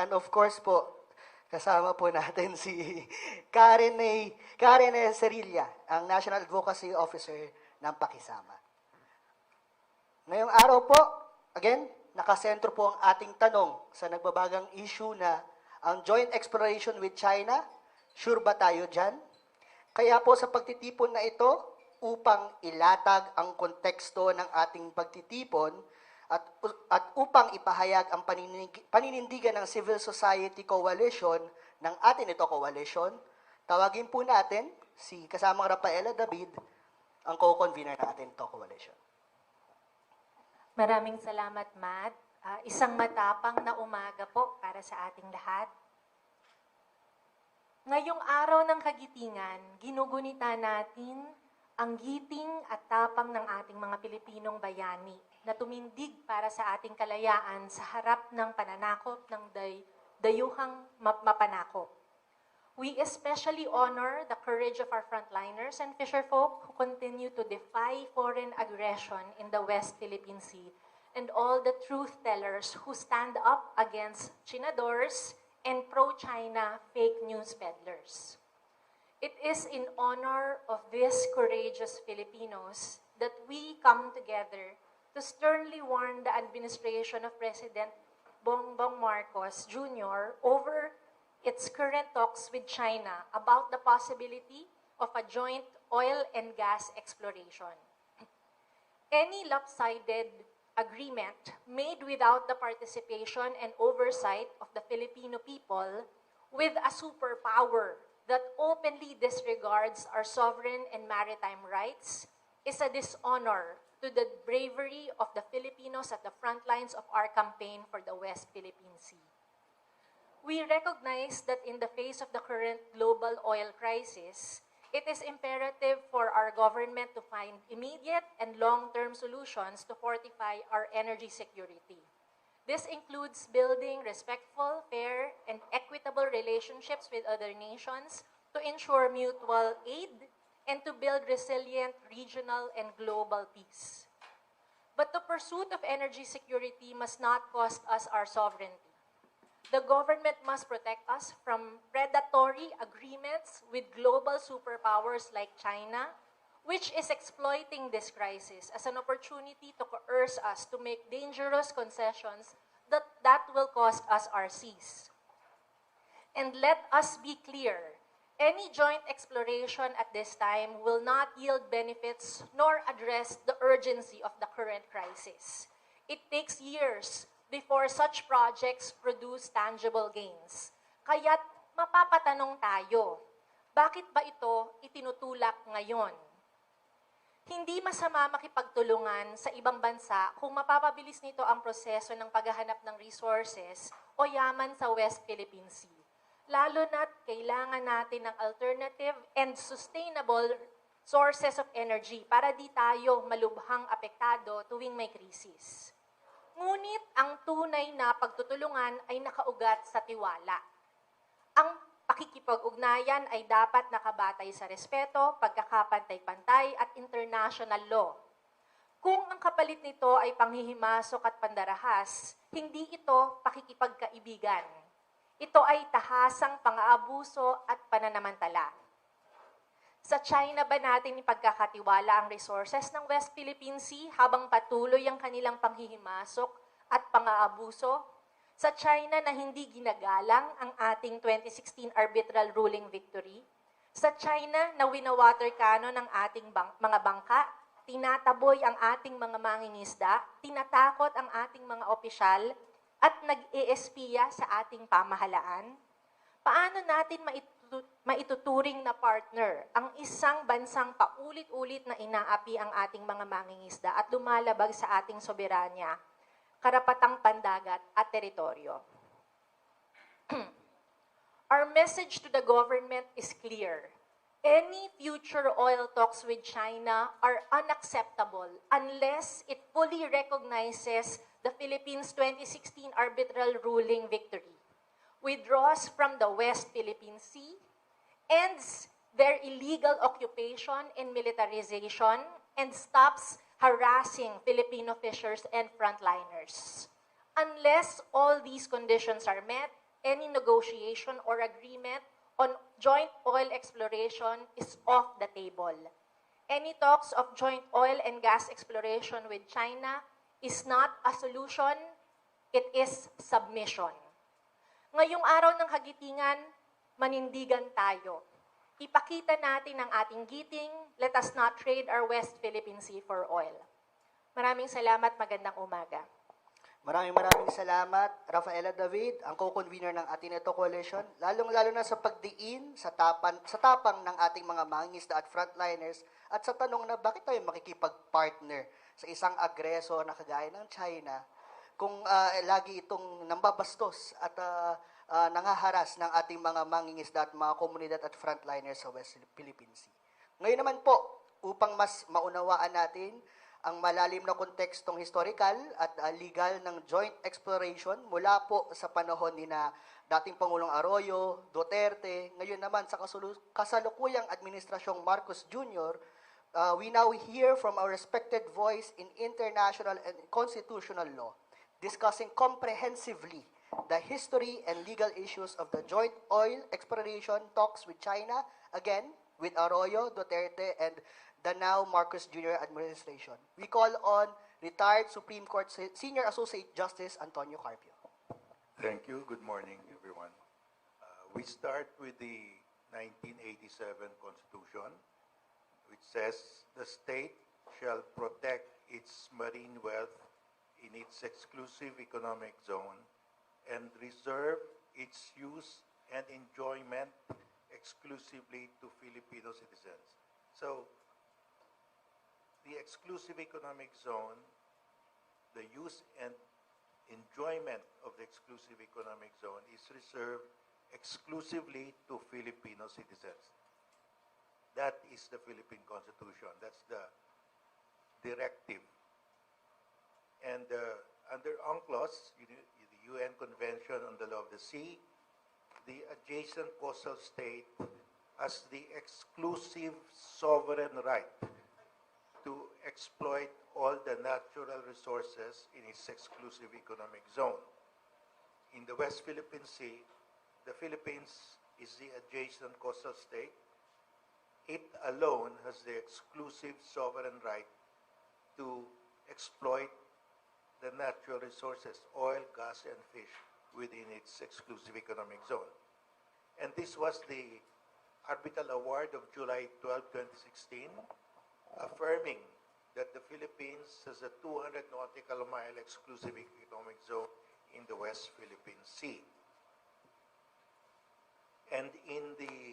And of course po, kasama po natin si Karen A. Cerilla, ang National Advocacy Officer ng Pakisama. Ngayong araw po, again, nakasentro po ang ating tanong sa nagbabagang issue na ang joint exploration with China, sure ba tayo dyan? Kaya po sa pagtitipon na ito, upang ilatag ang konteksto ng ating pagtitipon at upang ipahayag ang paninindigan ng Civil Society Coalition ng atin ito coalition, tawagin po natin si kasamang Rafaela David, ang co-convener ng atin ito coalition. Maraming salamat, Matt. Isang matapang na umaga po para sa ating lahat. Ngayong araw ng kagitingan, ginugunita natin ang giting at tapang ng ating mga Pilipinong bayani na tumindig para sa ating kalayaan sa harap ng pananakop ng dayuhang mapanakop. We especially honor the courage of our frontliners and fisherfolk who continue to defy foreign aggression in the West Philippine Sea and all the truth-tellers who stand up against chinadors and pro-China fake news peddlers. It is in honor of these courageous Filipinos that we come together to sternly warn the administration of President Bongbong Marcos Jr. over its current talks with China about the possibility of a joint oil and gas exploration. Any lopsided agreement made without the participation and oversight of the Filipino people with a superpower that openly disregards our sovereign and maritime rights is a dishonor to the bravery of the Filipinos at the front lines of our campaign for the West Philippine Sea. We recognize that in the face of the current global oil crisis, it is imperative for our government to find immediate and long-term solutions to fortify our energy security. This includes building respectful, fair, and equitable relationships with other nations to ensure mutual aid and to build resilient regional and global peace. But the pursuit of energy security must not cost us our sovereignty. The government must protect us from predatory agreements with global superpowers like China, which is exploiting this crisis as an opportunity to coerce us to make dangerous concessions that will cost us our seas. And let us be clear, any joint exploration at this time will not yield benefits nor address the urgency of the current crisis. It takes years before such projects produce tangible gains. Kaya't mapapatanong tayo, bakit ba ito itinutulak ngayon? Hindi masama makipagtulungan sa ibang bansa kung mapapabilis nito ang proseso ng paghahanap ng resources o yaman sa West Philippine Sea. Lalo na't kailangan natin ng alternative and sustainable sources of energy para di tayo malubhang apektado tuwing may krisis. Ngunit ang tunay na pagtutulungan ay nakaugat sa tiwala. Ang pakikipag-ugnayan ay dapat nakabatay sa respeto, pagkakapantay-pantay at international law. Kung ang kapalit nito ay panghihimasok at pandarahas, hindi ito pakikipagkaibigan. Ito ay tahasang pang-aabuso at pananamantala. Sa China ba natin ipagkakatiwala ang resources ng West Philippine Sea habang patuloy ang kanilang panghihimasok at pang-aabuso? Sa China na hindi ginagalang ang ating 2016 arbitral ruling victory? Sa China na winawater cannon ng ating mga bangka? Tinataboy ang ating mga mangingisda? Tinatakot ang ating mga opisyal? At nag-eespiya sa ating pamahalaan? Paano natin maituturing na partner ang isang bansang paulit-ulit na inaapi ang ating mga mangingisda at lumalabag sa ating soberanya, karapatang pandagat at teritoryo? Our message to the government is clear. Any future oil talks with China are unacceptable unless it fully recognizes the Philippines' 2016 arbitral ruling victory, withdraws from the West Philippine Sea, ends their illegal occupation and militarization, and stops harassing Filipino fishers and frontliners. Unless all these conditions are met, any negotiation or agreement on joint oil exploration is off the table. Any talks of joint oil and gas exploration with China is not a solution, it is submission. Ngayong araw ng kagitingan, manindigan tayo. Ipakita natin ang ating giting, let us not trade our West Philippine Sea for oil. Maraming salamat, magandang umaga. Maraming salamat, Rafaela David, ang co-convener ng Ateneto Coalition, lalong-lalo na sa pagdiin sa tapang ng ating mga mangingisda at frontliners at sa tanong na bakit tayo makikipag-partner sa isang agreso na kagaya ng China kung lagi itong nambabastos at nangaharas ng ating mga mangingisda at mga komunidad at frontliners sa West Philippine Sea. Ngayon naman po, upang mas maunawaan natin ang malalim na kontekstong historical at legal ng joint exploration mula po sa panahon ni na dating Pangulong Arroyo, Duterte, ngayon naman sa kasalukuyang administrasyong Marcos Jr., we now hear from our respected voice in international and constitutional law, discussing comprehensively the history and legal issues of the joint oil exploration talks with China, again, with Arroyo, Duterte, and the now Marcos Jr. administration. We call on retired Supreme Court Senior Associate Justice Antonio Carpio. Thank you. Good morning, everyone. We start with the 1987 Constitution, which says the state shall protect its marine wealth in its exclusive economic zone and reserve its use and enjoyment exclusively to Filipino citizens. So, the exclusive economic zone, the use and enjoyment of the exclusive economic zone is reserved exclusively to Filipino citizens. That is the Philippine Constitution. That's the directive. And under UNCLOS, the UN Convention on the Law of the Sea, the adjacent coastal state has the exclusive sovereign right to exploit all the natural resources in its exclusive economic zone. In the West Philippine Sea, the Philippines is the adjacent coastal state. It alone has the exclusive sovereign right to exploit the natural resources, oil, gas, and fish, within its exclusive economic zone. And this was the Arbitral Award of July 12, 2016, affirming that the Philippines has a 200 nautical mile exclusive economic zone in the West Philippine Sea. And in the